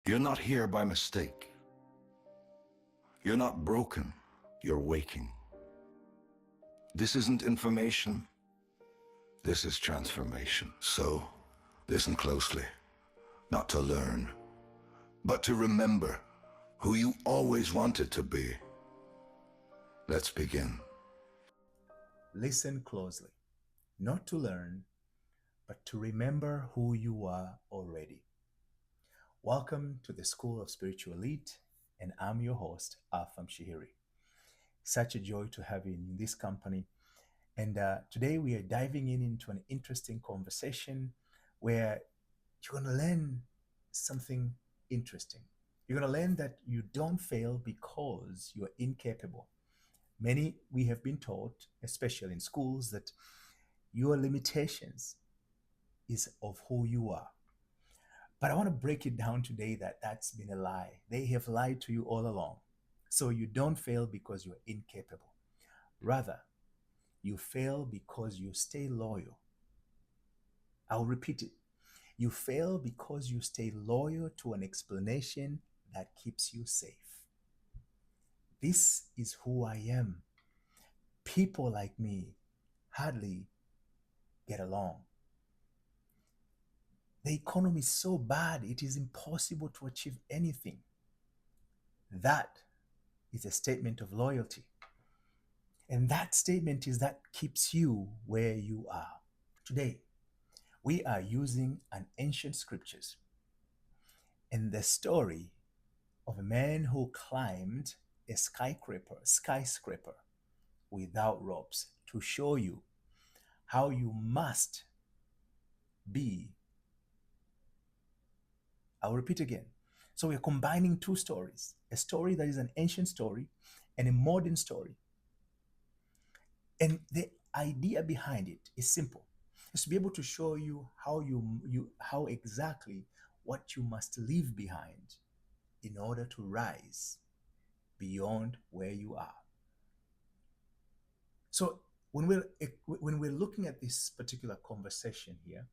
You're not here by mistake. You're not broken. You're waking. This isn't information. This is transformation. So, listen closely. Not to learn, but to remember who you always wanted to be. Let's begin. Listen closely, not to learn, but to remember who you are already. Welcome to the School of Spiritual Elite, and I'm your host, Afam Shihiri. Such a joy to have you in this company. And today we are diving into an interesting conversation where you're going to learn something interesting. You're going to learn that you don't fail because you're incapable. Many we have been taught, especially in schools, that your limitations is of who you are. But I want to break it down today that that's been a lie. They have lied to you all along. So you don't fail because you're incapable. Rather, you fail because you stay loyal. I'll repeat it. You fail because you stay loyal to an explanation that keeps you safe. This is who I am. People like me hardly get along. The economy is so bad, it is impossible to achieve anything. That is a statement of loyalty. And that statement is that keeps you where you are. Today, we are using an ancient scriptures and the story of a man who climbed a skyscraper without ropes to show you how you must be. I'll repeat again. So we're combining two stories, a story that is an ancient story and a modern story. And the idea behind it is simple. It's to be able to show you how exactly what you must leave behind in order to rise beyond where you are. So when we're looking at this particular conversation here,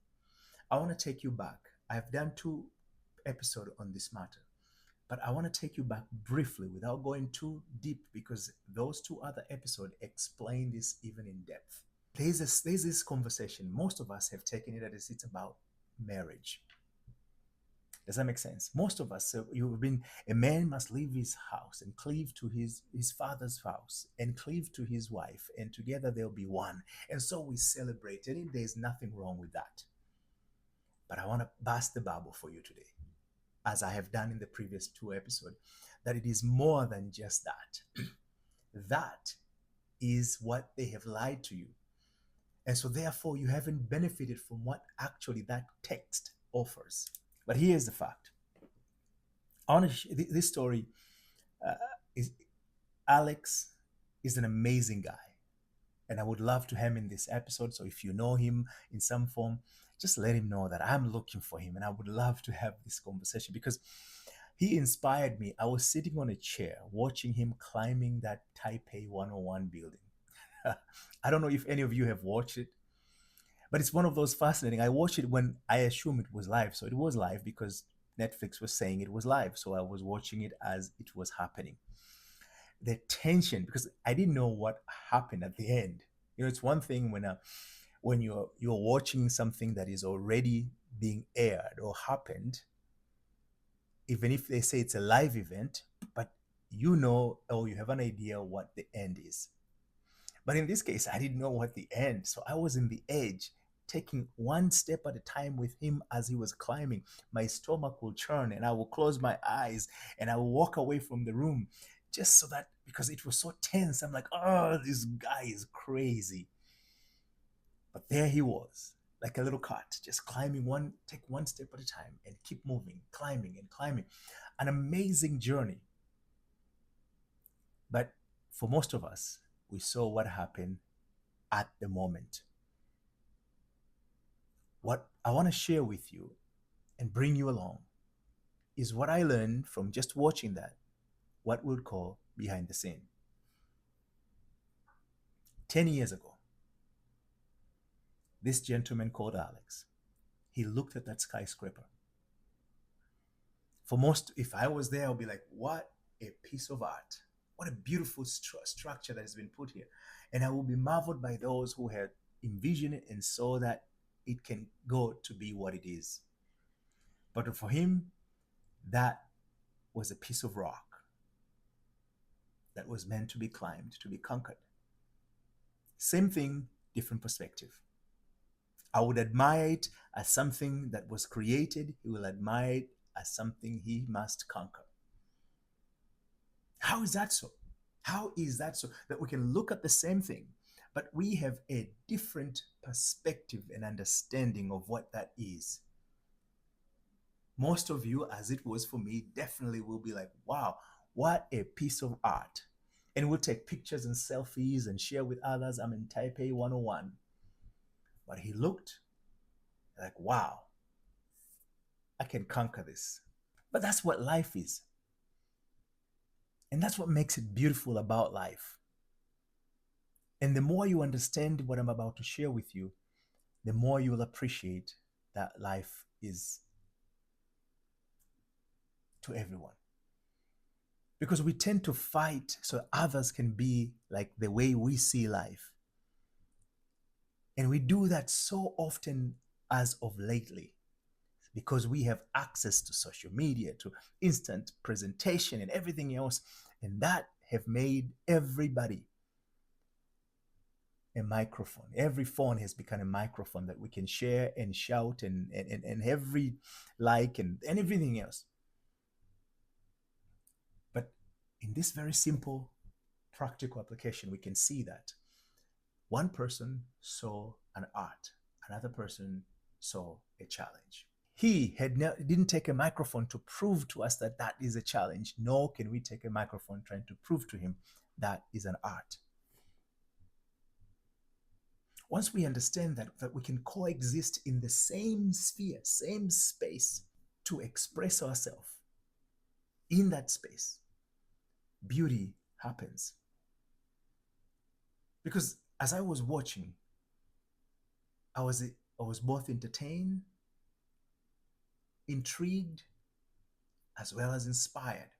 I want to take you back. I've done two episodes on this matter, but I want to take you back briefly without going too deep because those two other episodes explain this even in depth. There's this conversation. Most of us have taken it as it's about marriage. Does that make sense? Most of us, you've been, a man must leave his house and cleave to his father's house and cleave to his wife, and together they'll be one. And so we celebrate, and there's nothing wrong with that. But I want to burst the bubble for you today, as I have done in the previous two episodes, that it is more than just that. That is what they have lied to you. And so, therefore, you haven't benefited from what actually that text offers. But here's the fact. I want to this story uh, is Alex is an amazing guy, and I would love to have him in this episode. So if you know him in some form, just let him know that I'm looking for him, and I would love to have this conversation because he inspired me. I was sitting on a chair watching him climbing that Taipei 101 building. I don't know if any of you have watched it, but it's one of those fascinating. I watched it when I assumed it was live. So it was live because Netflix was saying it was live. So I was watching it as it was happening. The tension, because I didn't know what happened at the end. It's one thing when you're watching something that is already being aired or happened, even if they say it's a live event, but or you have an idea what the end is. But in this case, I didn't know what the end. So I was in the edge, taking one step at a time with him as he was climbing. My stomach will churn and I will close my eyes and I will walk away from the room just so that because it was so tense, I'm like, oh, this guy is crazy. But there he was, like a little cat, just take one step at a time and keep moving, climbing and climbing. An amazing journey. But for most of us, we saw what happened at the moment. What I want to share with you and bring you along is what I learned from just watching that, what we'll call behind the scene. 10 years ago, this gentleman called Alex, he looked at that skyscraper For most, if I was there, I'll be like, what a piece of art. What a beautiful structure that has been put here. And I will be marveled by those who had envisioned it and saw that it can go to be what it is. But for him, that was a piece of rock that was meant to be climbed, to be conquered. Same thing, different perspective. I would admire it as something that was created. He will admire it as something he must conquer. How is that so? How is that so? That we can look at the same thing, but we have a different perspective and understanding of what that is. Most of you, as it was for me, definitely will be like, wow, what a piece of art. And we'll take pictures and selfies and share with others. I'm in Taipei 101. But he looked like, wow, I can conquer this. But that's what life is. And that's what makes it beautiful about life. And the more you understand what I'm about to share with you, the more you will appreciate that life is to everyone. Because we tend to fight so others can be like the way we see life. And we do that so often as of lately because we have access to social media, to instant presentation and everything else. And that have made everybody a microphone. Every phone has become a microphone that we can share and shout and every like and everything else. But in this very simple, practical application, we can see that one person saw an art, another person saw a challenge. He didn't take a microphone to prove to us that that is a challenge, nor can we take a microphone trying to prove to him that is an art. Once we understand that we can coexist in the same sphere, same space, to express ourselves in that space, beauty happens. Because as I was watching, I was both entertained, intrigued, as well as inspired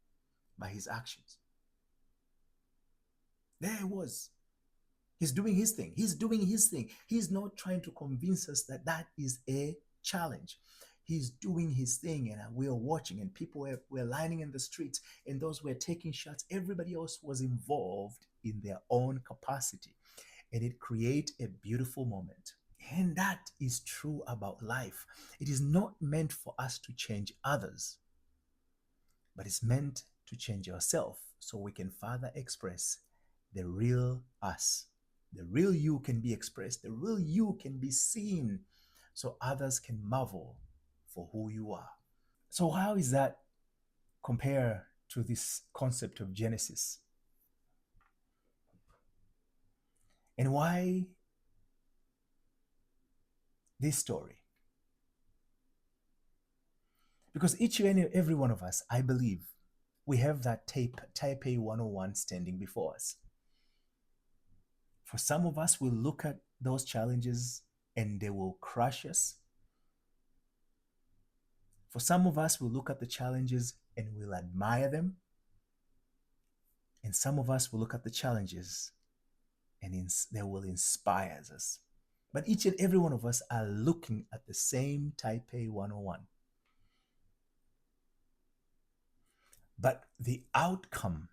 by his actions. There he was. He's doing his thing. He's doing his thing. He's not trying to convince us that that is a challenge. He's doing his thing, and we are watching, and people were lining in the streets, and those were taking shots. Everybody else was involved in their own capacity, and it created a beautiful moment. And that is true about life. It is not meant for us to change others, but it's meant to change ourselves so we can further express the real us. The real you can be expressed, the real you can be seen, so others can marvel for who you are. So, how is that compare to this concept of Genesis? And why this story? Because each and every one of us, I believe, we have that Taipei 101 standing before us. For some of us, we'll look at those challenges and they will crush us. For some of us, we'll look at the challenges and we'll admire them. And some of us will look at the challenges and they will inspire us. But each and every one of us are looking at the same Taipei 101. But the outcome,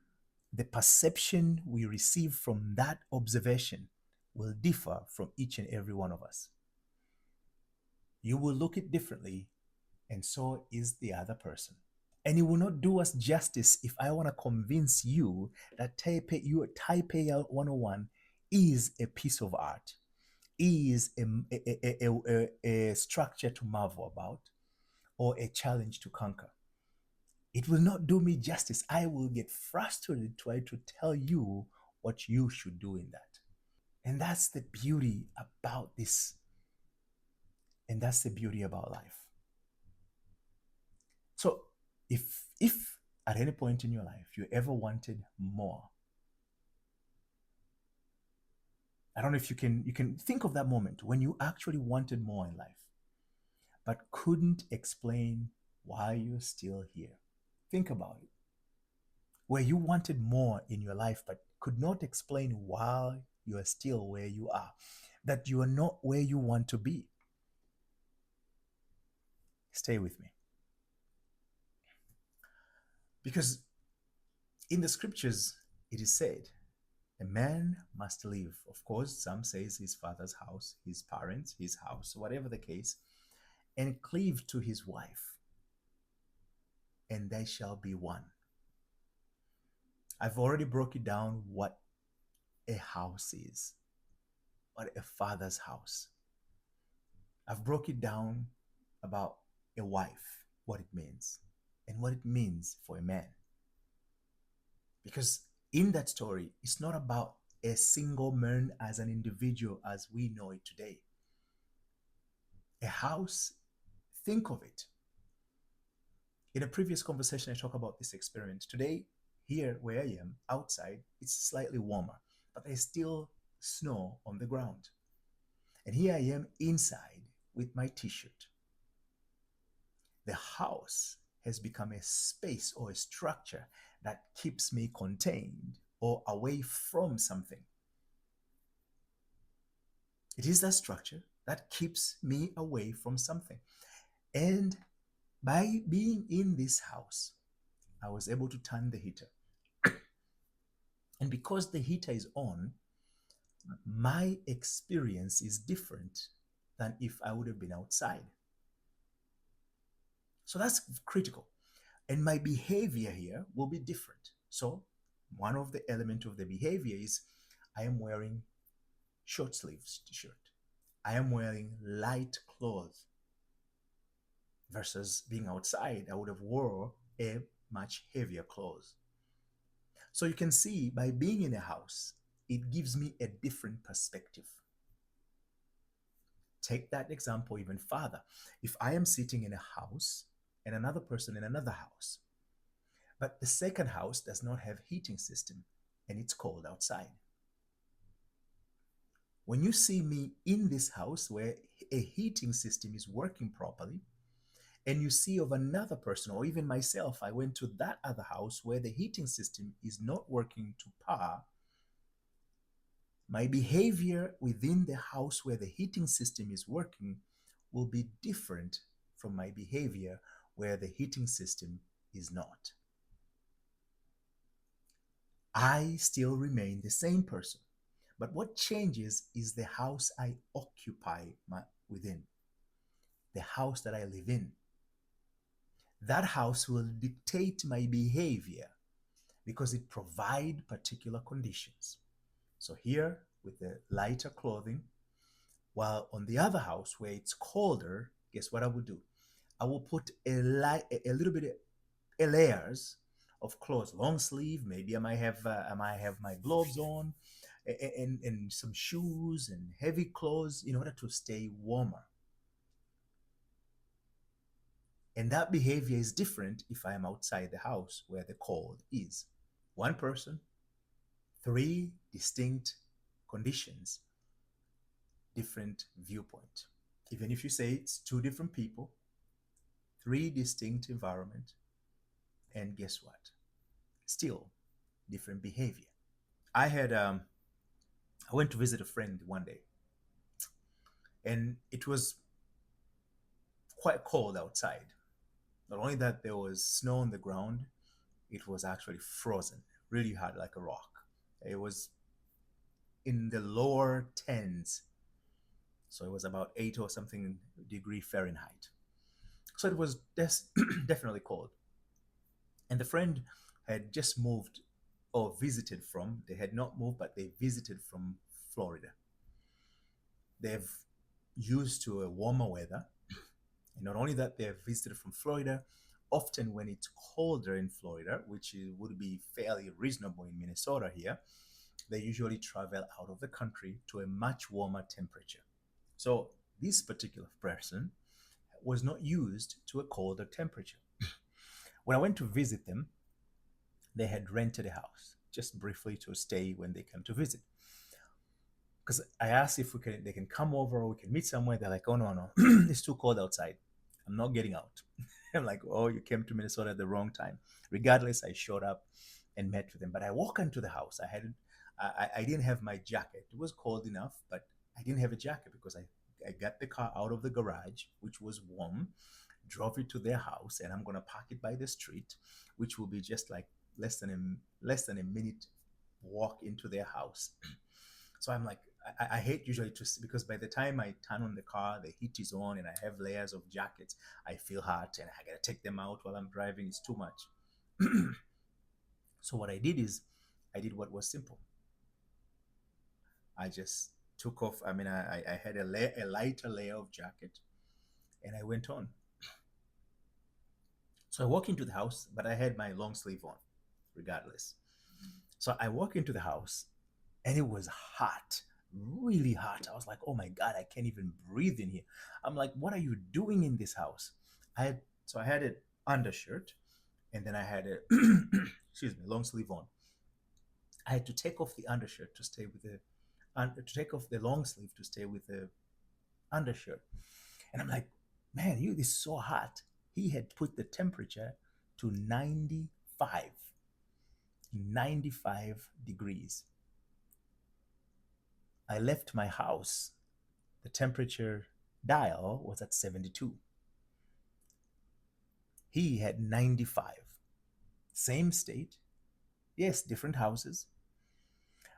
the perception we receive from that observation will differ from each and every one of us. You will look it differently, and so is the other person. And it will not do us justice if I want to convince you that Taipei 101 is a piece of art, is a structure to marvel about, or a challenge to conquer. It will not do me justice. I will get frustrated trying to tell you what you should do in that. And that's the beauty about this. And that's the beauty about life. So if at any point in your life you ever wanted more, I don't know if you can think of that moment when you actually wanted more in life, but couldn't explain why you're still here. Think about it. Where you wanted more in your life but could not explain why you are still where you are, that you are not where you want to be. Stay with me. Because in the scriptures, it is said, a man must leave. Of course, some says his father's house, his parents, his house, whatever the case, and cleave to his wife, and they shall be one. I've already broken down what a house is, what a father's house. I've broken down about a wife, what it means, and what it means for a man. Because in that story, it's not about a single man as an individual as we know it today. A house, think of it. In a previous conversation, I talked about this experiment. Today, here where I am, outside, it's slightly warmer, but there's still snow on the ground. And here I am inside with my t shirt. The house has become a space or a structure that keeps me contained or away from something. It is that structure that keeps me away from something. And by being in this house, I was able to turn the heater. And because the heater is on, my experience is different than if I would have been outside. So that's critical. And my behavior here will be different. So one of the element of the behavior is I am wearing short sleeves t-shirt. I am wearing light clothes versus being outside. I would have wore a much heavier clothes. So you can see by being in a house, it gives me a different perspective. Take that example even further. If I am sitting in a house and another person in another house, but the second house does not have heating system and it's cold outside. When you see me in this house where a heating system is working properly, and you see of another person or even myself, I went to that other house where the heating system is not working to par, my behavior within the house where the heating system is working will be different from my behavior where the heating system is not. I still remain the same person. But what changes is the house I occupy within, the house that I live in. That house will dictate my behavior because it provides particular conditions. So here with the lighter clothing, while on the other house where it's colder, guess what I will do? I will put a little bit of layers of clothes, long sleeve. Maybe I might have my gloves on, and some shoes and heavy clothes in order to stay warmer. And that behavior is different if I am outside the house where the cold is. One person, three distinct conditions, different viewpoint. Even if you say it's two different people, three distinct environment, and guess what? Still different behavior. I went to visit a friend one day, and it was quite cold outside. Not only that there was snow on the ground, it was actually frozen, really hard like a rock. It was in the lower tens, so it was about 8 or something degree Fahrenheit. So it was definitely cold. And the friend had just moved or visited from, they had not moved, but they visited from Florida. They've used to a warmer weather. And not only that, they've visited from Florida. Often when it's colder in Florida, which would be fairly reasonable in Minnesota here, they usually travel out of the country to a much warmer temperature. So this particular person was not used to a colder temperature. When I went to visit them, they had rented a house just briefly to stay when they came to visit. Because I asked if they can come over or we can meet somewhere. They're like, oh no, no, it's too cold outside. I'm not getting out. I'm like, oh, you came to Minnesota at the wrong time. Regardless, I showed up and met with them. But I walk into the house. I didn't have my jacket. It was cold enough, but I didn't have a jacket because I got the car out of the garage, which was warm, drove it to their house, and I'm gonna park it by the street, which will be just like less than a minute walk into their house. So I'm like, I hate usually to because by the time I turn on the car, the heat is on, and I have layers of jackets. I feel hot, and I gotta take them out while I'm driving. It's too much. So what I did is, I did what was simple. I just took off. I mean, I had a lighter layer of jacket, and I went on. So I walk into the house, but I had my long sleeve on, regardless. So I walk into the house, and it was hot, really hot. I was like, oh my God, I can't even breathe in here. I'm like, what are you doing in this house? I had an undershirt, and then I had a excuse me, long sleeve on. I had to take off the undershirt to stay with the to take off the long sleeve to stay with the undershirt. And I'm like, man, you this is so hot. He had put the temperature to 95 degrees. I left my house. The temperature dial was at 72. He had 95. Same state. Yes, different houses.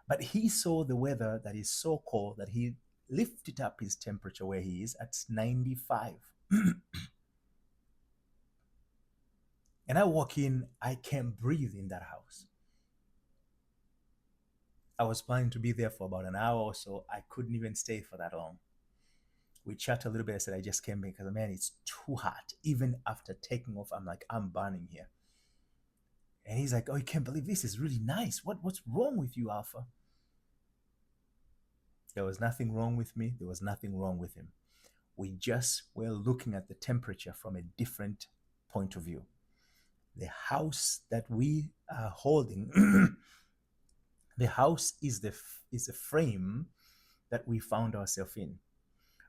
But he saw the weather that is so cold that he lifted up his temperature where he is at 95. And I walk in, I can't breathe in that house. I was planning to be there for about an hour or so. I couldn't even stay for that long. We chat a little bit. I said, I just came because, man, it's too hot. Even after taking off, I'm like, I'm burning here. And he's like, oh, you can't believe this is really nice. What's wrong with you, Alpha? There was nothing wrong with me. There was nothing wrong with him. We just were looking at the temperature from a different point of view. The house that we are holding, the house is the frame that we found ourselves in.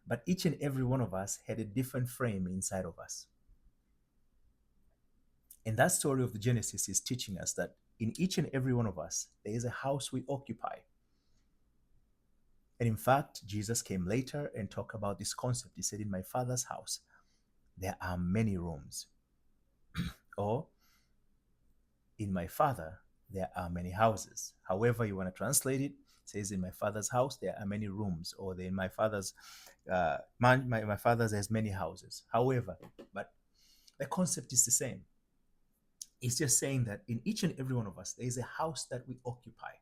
But each and every one of us had a different frame inside of us. And that story of the Genesis is teaching us that in each and every one of us, there is a house we occupy. And in fact, Jesus came later and talked about this concept. He said, in my Father's house, there are many rooms. Or, in my Father, there are many houses. However you want to translate it, it says, in my Father's house, there are many rooms. Or in my Father's, my Father's has many houses. However, but the concept is the same. It's just saying that in each and every one of us, there is a house that we occupy.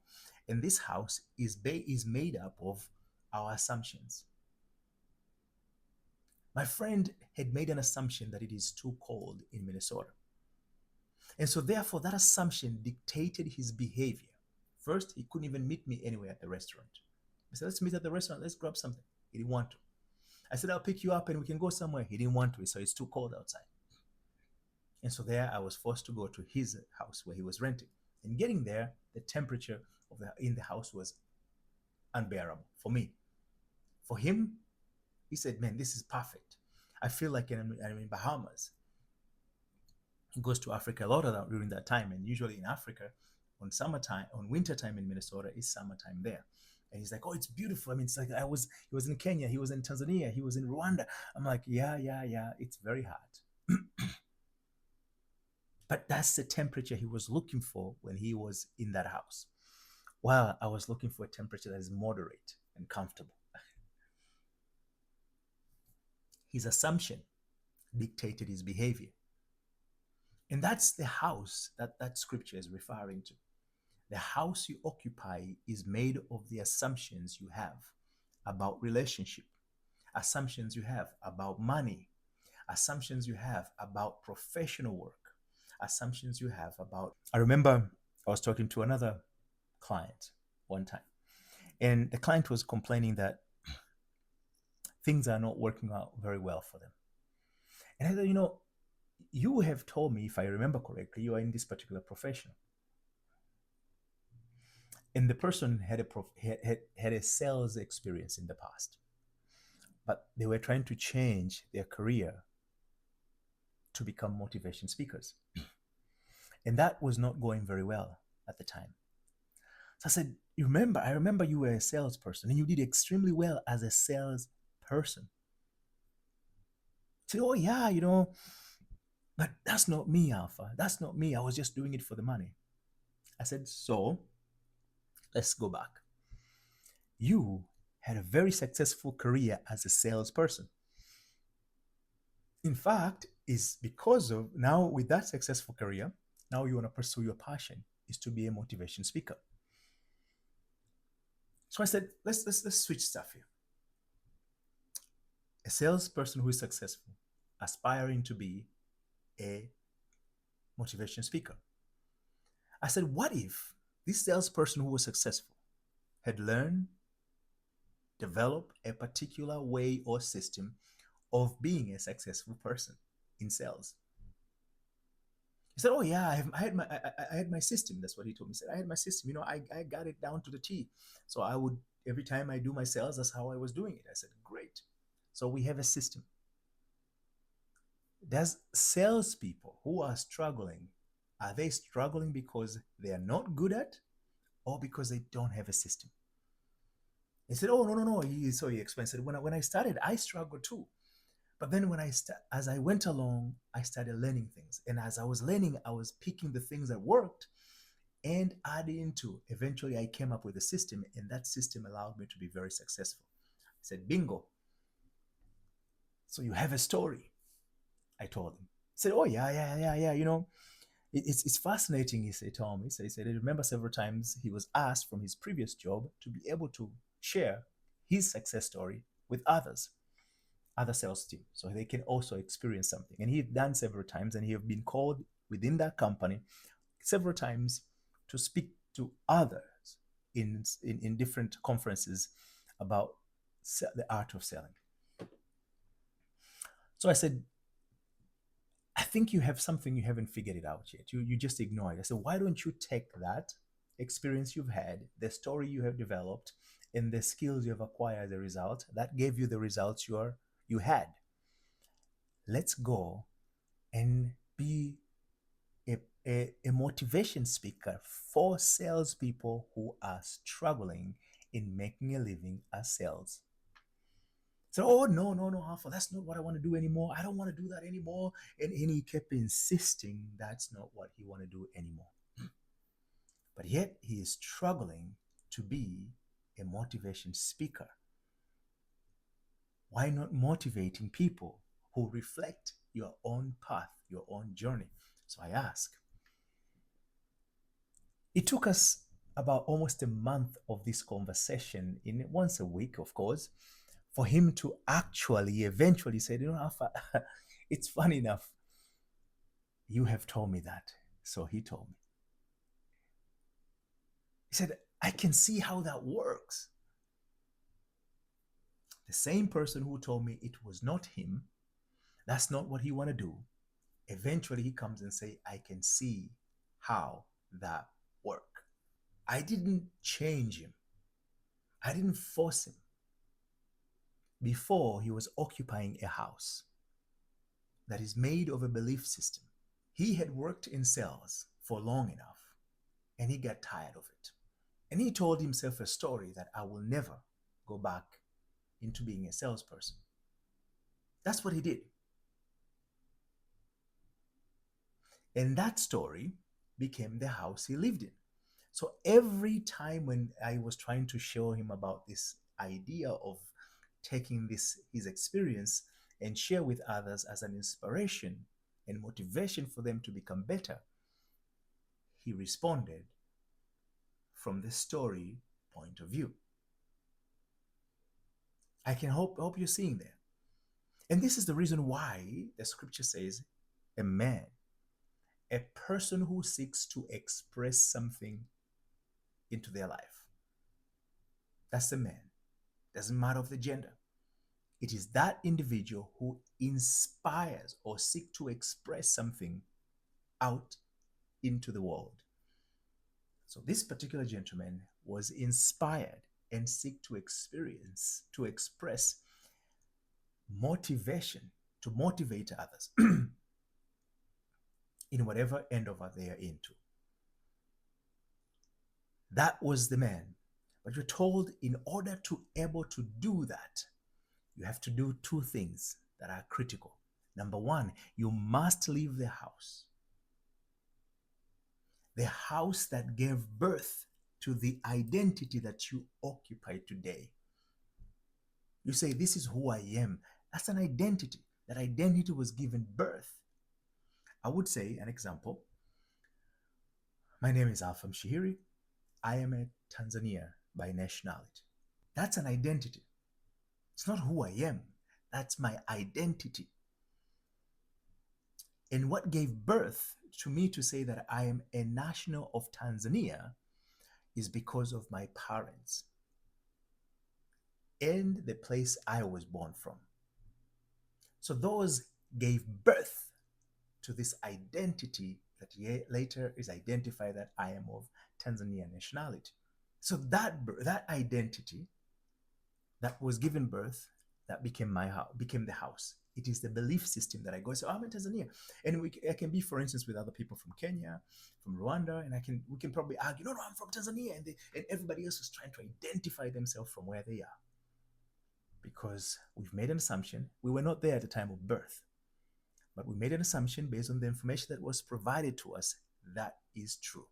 And this house is made up of our assumptions. My friend had made an assumption that it is too cold in Minnesota. And so therefore, that assumption dictated his behavior. First, he couldn't even meet me anywhere at the restaurant. I said, let's meet at the restaurant. Let's grab something. He didn't want to. I said, I'll pick you up and we can go somewhere. He didn't want to, so it's too cold outside. And so there I was forced to go to his house where he was renting. And getting there, the temperature in the house was unbearable for me. For him, he said, man, this is perfect. I feel like I'm in Bahamas. He goes to Africa a lot during that time. And usually in Africa, on winter time in Minnesota, is summertime there. And he's like, oh, it's beautiful. I mean, it's like he was in Kenya, he was in Tanzania, he was in Rwanda. I'm like, yeah, it's very hot. But that's the temperature he was looking for when he was in that house. While I was looking for a temperature that is moderate and comfortable. His assumption dictated his behavior. And that's the house that scripture is referring to. The house you occupy is made of the assumptions you have about relationship, assumptions you have about money, assumptions you have about professional work, assumptions you have about. I remember I was talking to another client one time, and the client was complaining that things are not working out very well for them. And I said, you have told me, if I remember correctly, you are in this particular profession. And the person had a sales experience in the past, but they were trying to change their career to become motivation speakers. And that was not going very well at the time. So I said, I remember you were a salesperson and you did extremely well as a salesperson. I said, oh yeah, but that's not me, Alpha. That's not me. I was just doing it for the money. I said, so let's go back. You had a very successful career as a salesperson. In fact, is because of now with that successful career, now you want to pursue your passion is to be a motivation speaker. So I said, let's switch stuff here. A salesperson who is successful, aspiring to be a motivation speaker. I said, what if this salesperson who was successful had learned, developed a particular way or system of being a successful person in sales? He said, oh yeah, I had my system. That's what he told me. He said, I had my system. I got it down to the T. So I would, every time I do my sales, that's how I was doing it. I said, great. So we have a system. Does salespeople who are struggling, are they struggling because they are not good at or because they don't have a system? He said, oh, no. So he explained, said, when I started, I struggled too. But then as I went along, I started learning things. And as I was learning, I was picking the things that worked and adding to. Eventually, I came up with a system, and that system allowed me to be very successful. I said, bingo. So you have a story, I told him. He said, oh, yeah. It's fascinating, he told me. So he said, I remember several times he was asked from his previous job to be able to share his success story with other sales team, so they can also experience something. And he had done several times, and he have been called within that company several times to speak to others in different conferences about the art of selling. So I said, I think you have something, you haven't figured it out yet. You just ignore it. I said, why don't you take that experience you've had, the story you have developed, and the skills you have acquired as a result that gave you the results you had. Let's go and be a motivation speaker for salespeople who are struggling in making a living as sales. So, oh, no, Alpha, that's not what I want to do anymore. I don't want to do that anymore. And he kept insisting that's not what he want to do anymore. But yet he is struggling to be a motivation speaker. Why not motivating people who reflect your own path, your own journey? So I ask. It took us about almost a month of this conversation, in once a week, of course, for him to actually eventually say, Alpha, it's funny enough. You have told me that. So he told me. He said, I can see how that works. The same person who told me it was not him, that's not what he want to do. Eventually he comes and say, I can see how that work. I didn't change him. I didn't force him. Before, he was occupying a house that is made of a belief system. He had worked in sales for long enough and he got tired of it. And he told himself a story that I will never go back into being a salesperson. That's what he did. And that story became the house he lived in. So every time when I was trying to show him about this idea of taking his experience and share with others as an inspiration and motivation for them to become better, he responded from the story point of view. I can hope you're seeing there. And this is the reason why the scripture says a person who seeks to express something into their life. That's the man. Doesn't matter of the gender. It is that individual who inspires or seek to express something out into the world. So this particular gentleman was inspired and seek to express motivation, to motivate others. in whatever endeavor they are into. That was the man. But you're told in order to able to do that, you have to do two things that are critical. Number one, you must leave the house. The house that gave birth to the identity that you occupy today. You say, this is who I am. That's an identity. That identity was given birth. I would say, an example, my name is Alpha Mshihiri. I am a Tanzania by nationality. That's an identity. It's not who I am. That's my identity. And what gave birth to me to say that I am a national of Tanzania is because of my parents and the place I was born from. So those gave birth to this identity that later is identified that I am of Tanzanian nationality. So that identity that was given birth, that became my house, became the house. It is the belief system that I go. So I'm in Tanzania, and I can be, for instance, with other people from Kenya, from Rwanda, and we can probably argue, no, I'm from Tanzania, and everybody else is trying to identify themselves from where they are, because we've made an assumption. We were not there at the time of birth, but we made an assumption based on the information that was provided to us that is true,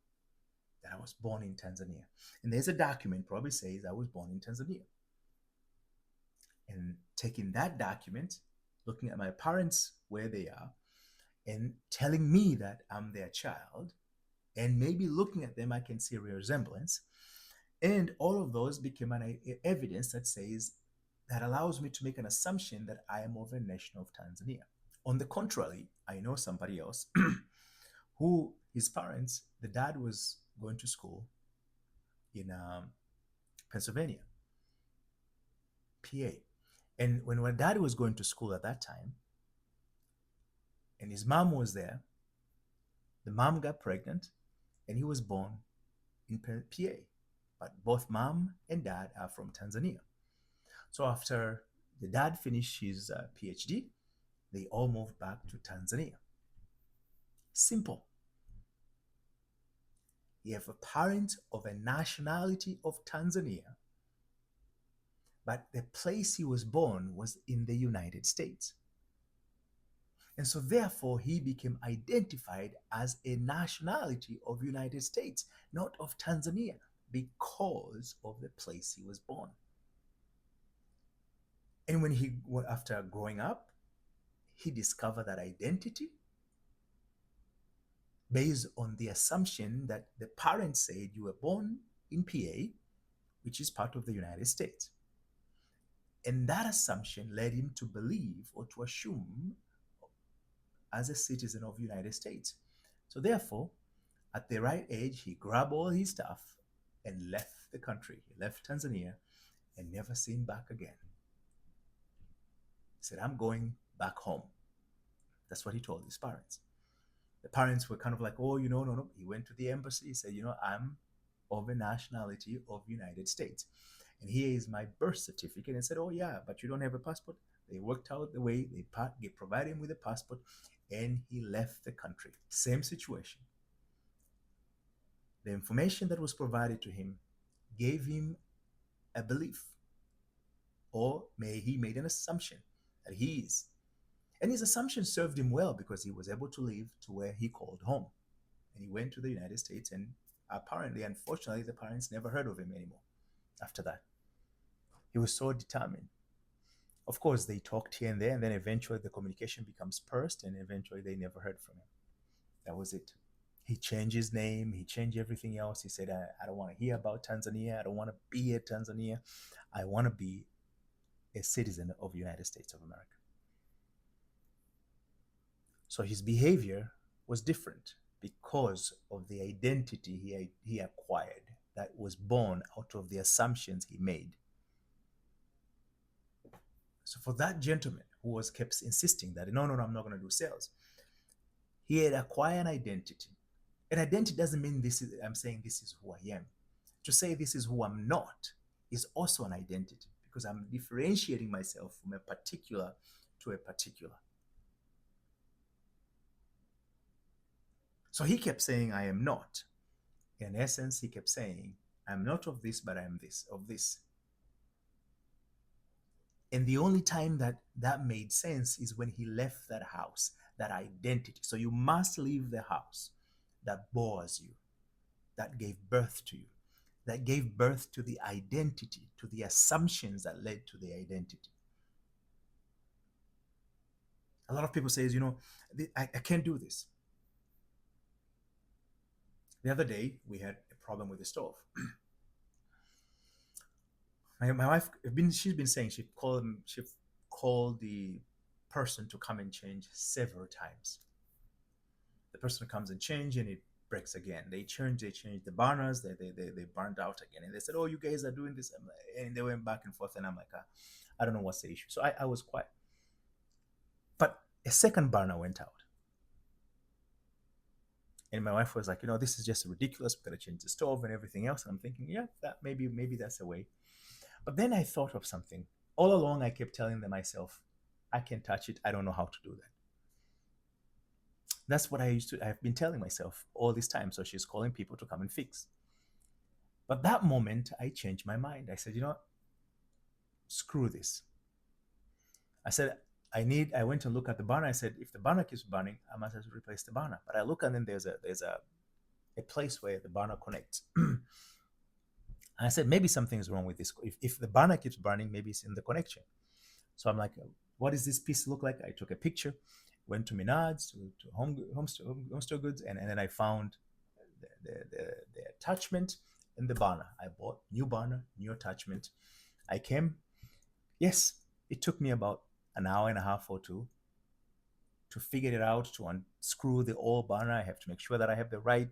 that I was born in Tanzania. And there's a document probably says I was born in Tanzania. And taking that document, looking at my parents, where they are, and telling me that I'm their child, and maybe looking at them, I can see a resemblance. And all of those became an evidence that says, that allows me to make an assumption that I am of a nation of Tanzania. On the contrary, I know somebody else who his parents, the dad was going to school in Pennsylvania, PA. And when my dad was going to school at that time, and his mom was there, the mom got pregnant, and he was born in PA. But both mom and dad are from Tanzania. So after the dad finished his PhD, they all moved back to Tanzania. Simple. You have a parent of a nationality of Tanzania, but the place he was born was in the United States. And so therefore he became identified as a nationality of United States, not of Tanzania, because of the place he was born. And when after growing up, he discovered that identity based on the assumption that the parents said you were born in PA, which is part of the United States. And that assumption led him to believe or to assume as a citizen of the United States. So therefore, at the right age, he grabbed all his stuff and left the country. He left Tanzania and never seen back again. He said, I'm going back home. That's what he told his parents. The parents were kind of like, oh, no. He went to the embassy. He said, I'm of a nationality of the United States. And here is my birth certificate. And said, oh, yeah, but you don't have a passport. They worked out the way. They provided him with a passport, and he left the country. Same situation. The information that was provided to him gave him a belief, or he made an assumption that he is. And his assumption served him well, because he was able to live to where he called home. And he went to the United States, and apparently, unfortunately, the parents never heard of him anymore after that. He was so determined. Of course, they talked here and there, and then eventually the communication becomes pursed, and eventually they never heard from him. That was it. He changed his name. He changed everything else. He said, I don't want to hear about Tanzania. I don't want to be a Tanzania. I want to be a citizen of the United States of America. So his behavior was different because of the identity he acquired that was born out of the assumptions he made. So for that gentleman who kept insisting that, no, I'm not going to do sales, he had acquired an identity. An identity doesn't mean I'm saying this is who I am. To say this is who I'm not is also an identity, because I'm differentiating myself from a particular to a particular. So he kept saying, I am not. In essence, he kept saying, I'm not of this, but I am this, of this. And the only time that that made sense is when he left that house, that identity. So you must leave the house that bores you, that gave birth to you, that gave birth to the identity, to the assumptions that led to the identity. A lot of people say, I can't do this. The other day, we had a problem with the stove. My wife, she's been saying she called the person to come and change several times. The person comes and change and it breaks again. They change the burners, they burned out again. And they said, oh, you guys are doing this. And they went back and forth. And I'm like, I don't know what's the issue. So I was quiet. But a second burner went out. And my wife was like, this is just ridiculous. We've got to change the stove and everything else. And I'm thinking, yeah, that maybe that's a way. But then I thought of something. All along, I kept telling myself, I can't touch it. I don't know how to do that. That's what I've been telling myself all this time. So she's calling people to come and fix. But that moment, I changed my mind. I said, screw this. I said, I went to look at the burner. I said, if the burner keeps burning, I must have to replace the burner. But I look and then there's a place where the burner connects. And I said, maybe something is wrong with this. If the burner keeps burning, maybe it's in the connection. So I'm like, what does this piece look like? I took a picture, went to Menards, to home store goods, and then I found the attachment in the burner. I bought new burner, new attachment. I came. Yes, it took me about an hour and a half or two to figure it out, to unscrew the old burner. I have to make sure that I have the right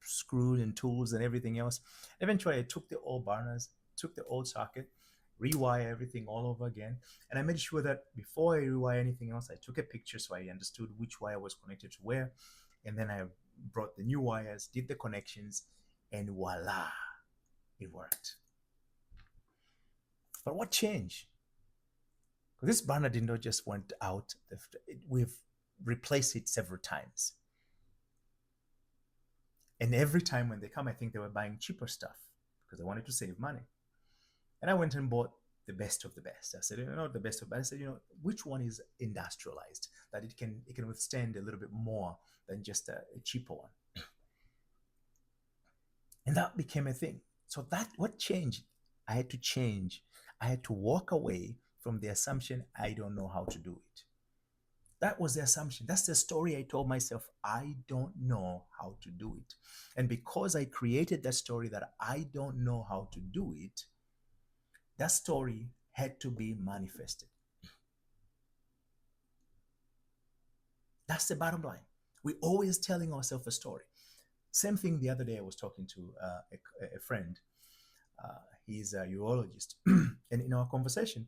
screws and tools and everything else. Eventually, I took the old burners, took the old socket, rewire everything all over again. And I made sure that before I rewire anything else, I took a picture so I understood which wire was connected to where. And then I brought the new wires, did the connections, and voila, it worked. But what changed? This burner did not just went out. We've replaced it several times. And every time when they come, I think they were buying cheaper stuff because they wanted to save money. And I went and bought the best of the best. I said, the best of the best. I said, which one is industrialized, that it can withstand a little bit more than just a cheaper one. And that became a thing. So that what changed? I had to change. I had to walk away from the assumption I don't know how to do it. That was the assumption. That's the story I told myself. I don't know how to do it. And because I created that story that I don't know how to do it, that story had to be manifested. That's the bottom line. We're always telling ourselves a story. Same thing the other day, I was talking to a friend. He's a urologist. And in our conversation,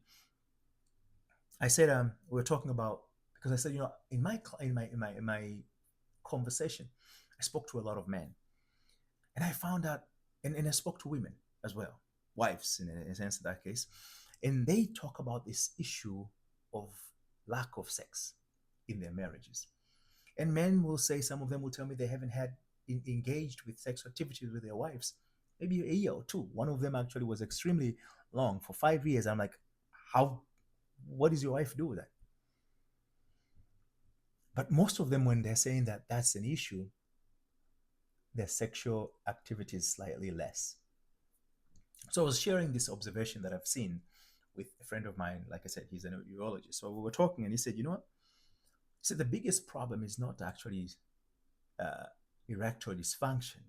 I said, we were talking about, because I said, in my conversation, I spoke to a lot of men. And I found out, and I spoke to women as well, wives in a sense in that case. And they talk about this issue of lack of sex in their marriages. And men will say, some of them will tell me they haven't had engaged with sexual activities with their wives, maybe a year or two. One of them actually was extremely long, for 5 years. I'm like, what does your wife do with that? But most of them, when they're saying that that's an issue, their sexual activity is slightly less. So I was sharing this observation that I've seen with a friend of mine. Like I said, he's a urologist. So we were talking and he said, what? He said, the biggest problem is not actually erectile dysfunction.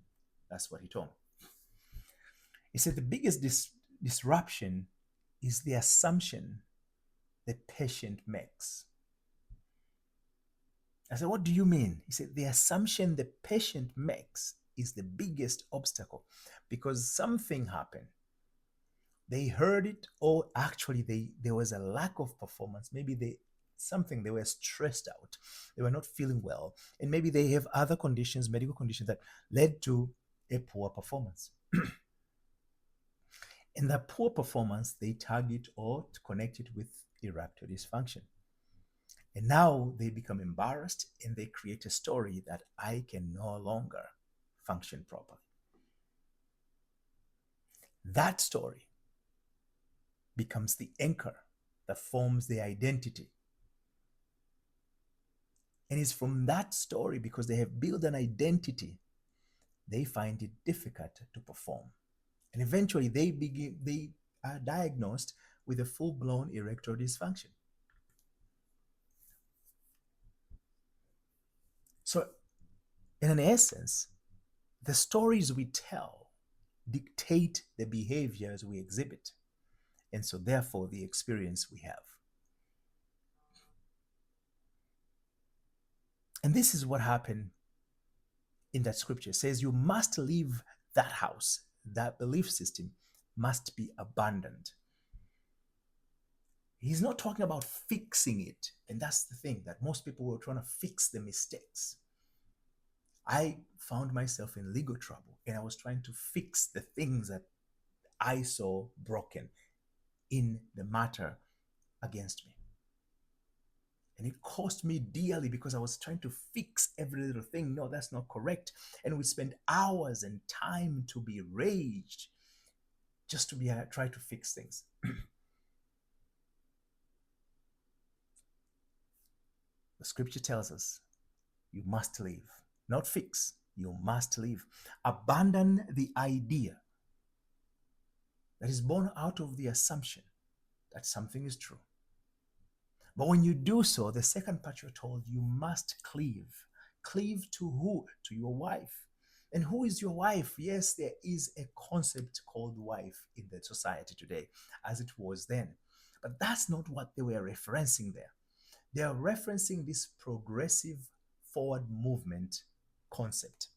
That's what he told me. He said, the biggest disruption is the assumption the patient makes. I said, what do you mean? He said, the assumption the patient makes is the biggest obstacle, because something happened. They heard it, or actually there was a lack of performance. Maybe they were stressed out. They were not feeling well. And maybe they have other conditions, medical conditions, that led to a poor performance. And that poor performance, they target or connect it with erectile dysfunction. And now they become embarrassed and they create a story that I can no longer function properly. That story becomes the anchor that forms their identity. And it's from that story, because they have built an identity, they find it difficult to perform. And eventually they are diagnosed with a full-blown erectile dysfunction. So, in an essence, the stories we tell dictate the behaviors we exhibit, and so therefore the experience we have. And this is what happened in that scripture. It says you must leave that house. That belief system must be abandoned. He's not talking about fixing it. And that's the thing, that most people were trying to fix the mistakes. I found myself in legal trouble and I was trying to fix the things that I saw broken in the matter against me. And it cost me dearly because I was trying to fix every little thing. No, that's not correct. And we spent hours and time to be raged just to try to fix things. The scripture tells us you must leave, not fix. You must leave. Abandon the idea that is born out of the assumption that something is true. But when you do so, the second part you're told, you must cleave. Cleave to who? To your wife. And who is your wife? Yes, there is a concept called wife in the society today, as it was then. But that's not what they were referencing there. They are referencing this progressive forward movement concept.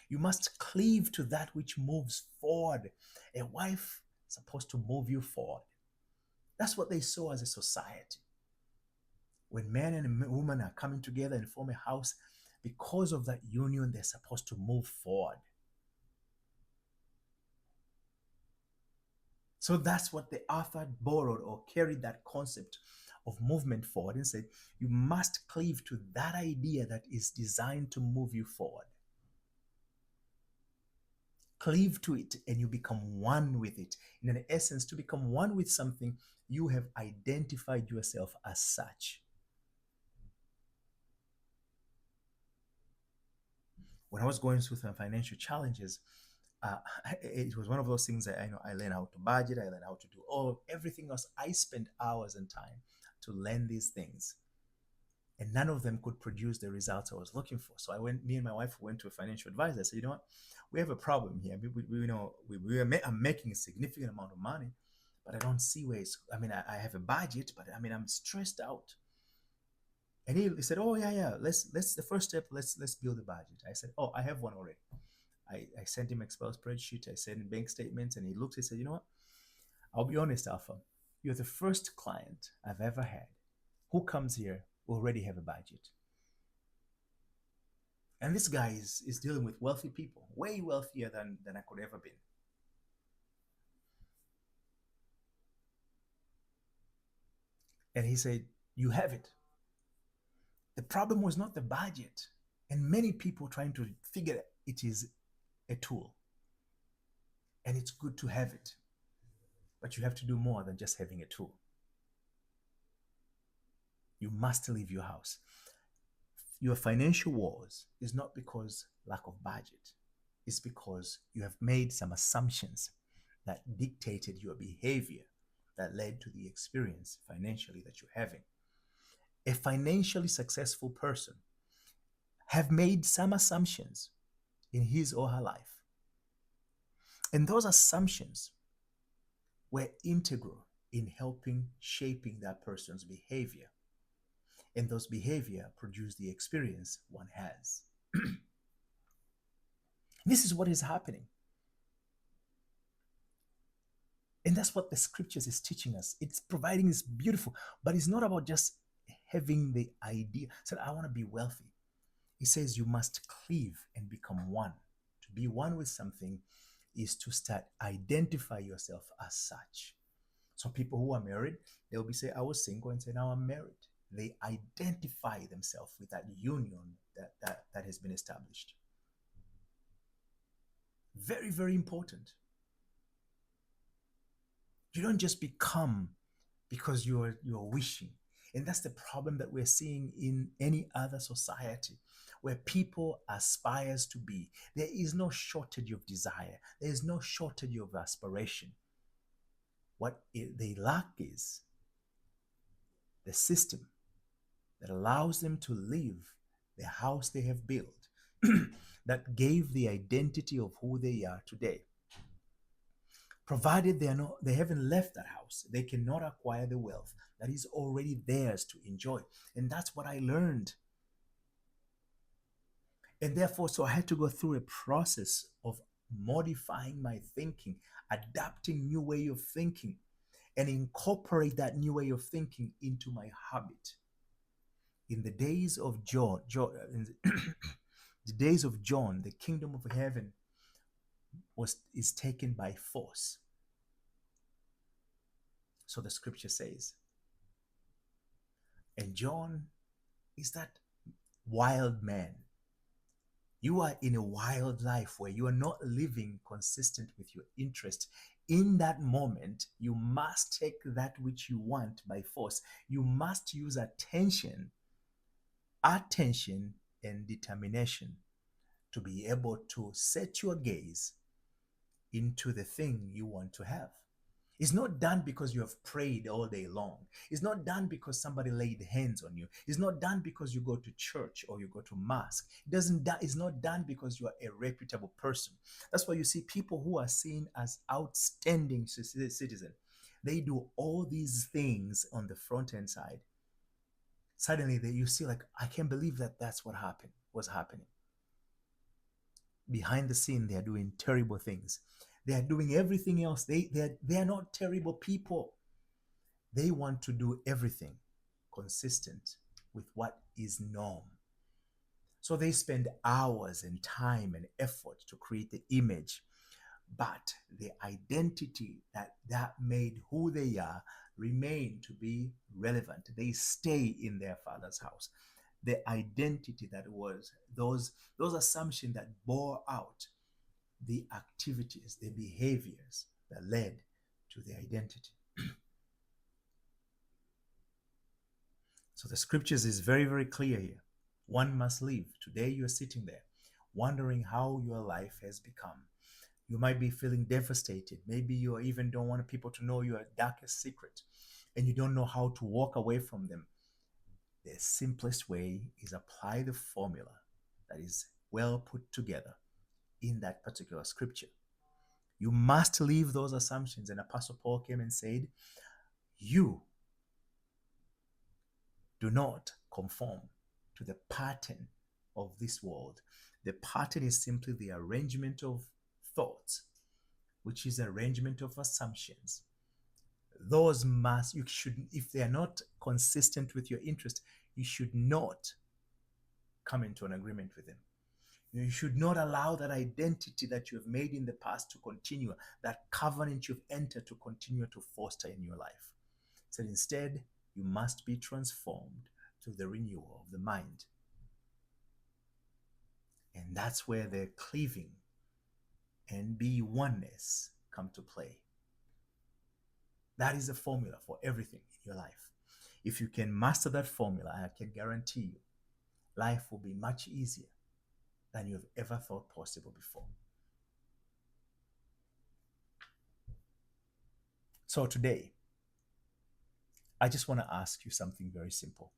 You must cleave to that which moves forward. A wife is supposed to move you forward. That's what they saw as a society. When man and woman are coming together and form a house, because of that union, they're supposed to move forward. So that's what the author borrowed or carried, that concept of movement forward, and said, you must cleave to that idea that is designed to move you forward. Cleave to it and you become one with it. In an essence, to become one with something, you have identified yourself as such. When I was going through some financial challenges, it was one of those things that I learned how to budget, I learned how to do everything else. I spent hours and time to learn these things, and none of them could produce the results I was looking for. So me and my wife went to a financial advisor. I said, you know what, we have a problem here. I'm making a significant amount of money, but I don't see where it's. I have a budget, but I'm stressed out. And he said, oh yeah, let's the first step, let's build a budget. I said, oh, I have one already. I sent him Excel spreadsheet, I sent him bank statements, and he looked, he said, you know what? I'll be honest, Alpha. You're the first client I've ever had who comes here who already have a budget. And this guy is dealing with wealthy people, way wealthier than I could ever be. And he said, you have it. The problem was not the budget. And many people trying to figure it is a tool. And it's good to have it. But you have to do more than just having a tool. You must leave your house. Your financial woes is not because lack of budget. It's because you have made some assumptions that dictated your behavior that led to the experience financially that you're having. A financially successful person have made some assumptions in his or her life. And those assumptions were integral in helping shaping that person's behavior. And those behavior produce the experience one has. This is what is happening. And that's what the scriptures is teaching us. It's providing this beautiful, but it's not about just having the idea. So I want to be wealthy. It says you must cleave and become one. To be one with something is to start identify yourself as such. So people who are married, they'll be say, I was single, and say, now I'm married. they identify themselves with that union that has been established. Very, very important. You don't just become because you're wishing. And that's the problem that we're seeing in any other society where people aspires to be. There is no shortage of desire. There is no shortage of aspiration. What they lack is the system that allows them to live the house they have built, that gave the identity of who they are today. Provided they haven't left that house, they cannot acquire the wealth that is already theirs to enjoy. And that's what I learned. And therefore, so I had to go through a process of modifying my thinking, adapting new way of thinking, and incorporate that new way of thinking into my habit. In the days of in the days of John, the kingdom of heaven is taken by force. So the scripture says. And John is that wild man. You are in a wild life where you are not living consistent with your interest. In that moment, you must take that which you want by force. You must use attention, and determination to be able to set your gaze into the thing you want to have. It's not done because you have prayed all day long. It's not done because somebody laid hands on you. It's not done because you go to church or you go to mass. It's not done because you are a reputable person. That's why you see people who are seen as outstanding citizens. They do all these things on the front end side. Suddenly you see like, I can't believe that's what was happening. Behind the scene, they are doing terrible things. They are doing everything else. They are not terrible people. They want to do everything consistent with what is norm. So they spend hours and time and effort to create the image, but the identity that made who they are remain to be relevant. They stay in their father's house. The identity that was those assumptions that bore out the activities, the behaviors that led to the identity. So the scriptures is very, very clear here. One must live. Today you're sitting there wondering how your life has become. You might be feeling devastated. Maybe you even don't want people to know your darkest secret and you don't know how to walk away from them. The simplest way is apply the formula that is well put together in that particular scripture. You must leave those assumptions. And Apostle Paul came and said, you do not conform to the pattern of this world. The pattern is simply the arrangement of thoughts, which is arrangement of assumptions. You should, if they are not consistent with your interest, you should not come into an agreement with them. You should not allow that identity that you have made in the past to continue, that covenant you've entered to continue to foster in your life. So instead, you must be transformed through the renewal of the mind. And that's where the cleaving and be oneness come to play. That is the formula for everything in your life. If you can master that formula, I can guarantee you, life will be much easier than you've ever thought possible before. So today, I just want to ask you something very simple.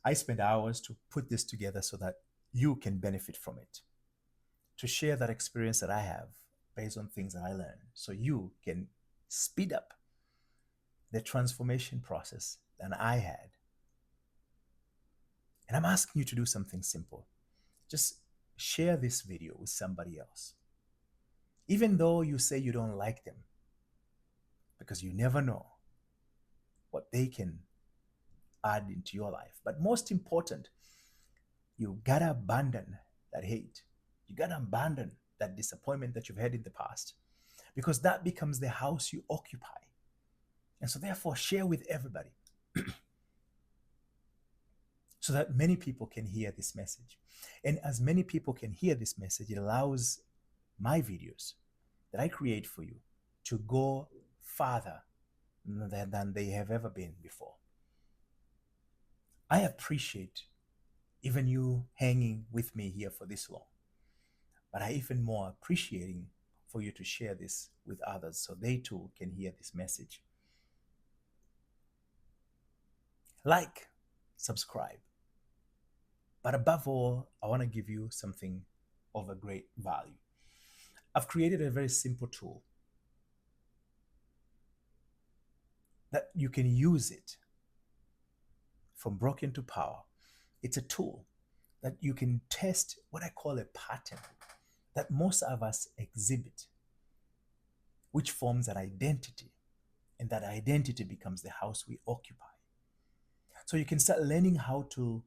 I spent hours to put this together so that you can benefit from it, to share that experience that I have based on things that I learned, so you can speed up the transformation process that I had. And I'm asking you to do something simple. Just share this video with somebody else. Even though you say you don't like them, because you never know what they can add into your life. But most important, you gotta abandon that hate. You gotta abandon that disappointment that you've had in the past, because that becomes the house you occupy. And so therefore, share with everybody. so that many people can hear this message. And as many people can hear this message, it allows my videos that I create for you to go farther than they have ever been before. I appreciate even you hanging with me here for this long, but I even more appreciating for you to share this with others so they too can hear this message. Like, subscribe. But above all, I want to give you something of a great value. I've created a very simple tool that you can use it from broken to power. It's a tool that you can test what I call a pattern that most of us exhibit, which forms an identity, and that identity becomes the house we occupy. So you can start learning how to,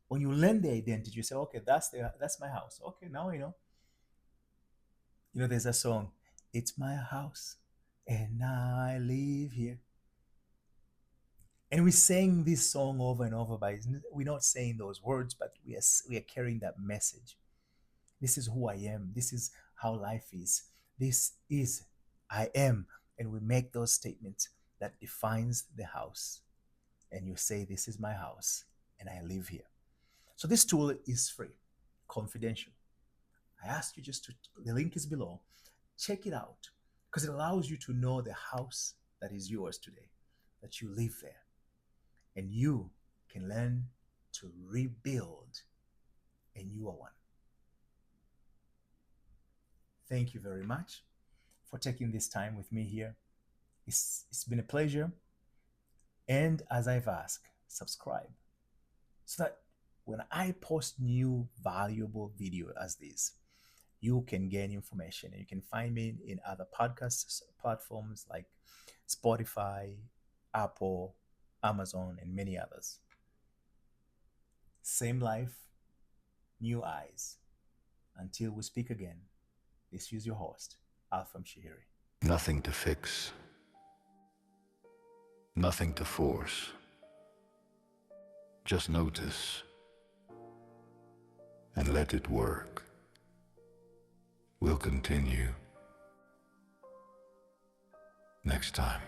when you learn the identity, you say, okay, that's my house. Okay, now I know. You know, there's a song, it's my house and I live here. And we sang this song over and over, but we're not saying those words, but we are carrying that message. This is who I am. This is how life is. This is I am. And we make those statements that defines the house. And you say, this is my house and I live here. So this tool is free, confidential. I ask you just to, the link is below. Check it out because it allows you to know the house that is yours today, that you live there. And you can learn to rebuild a newer one. Thank you very much for taking this time with me here. It's been a pleasure. And as I've asked, subscribe so that when I post new valuable video as this, you can gain information. And you can find me in other podcast platforms like Spotify, Apple, Amazon, and many others. Same life, new eyes. Until we speak again, this is your host, Alfam Shihiri. Nothing to fix, nothing to force. Just notice and let it work. We'll continue next time.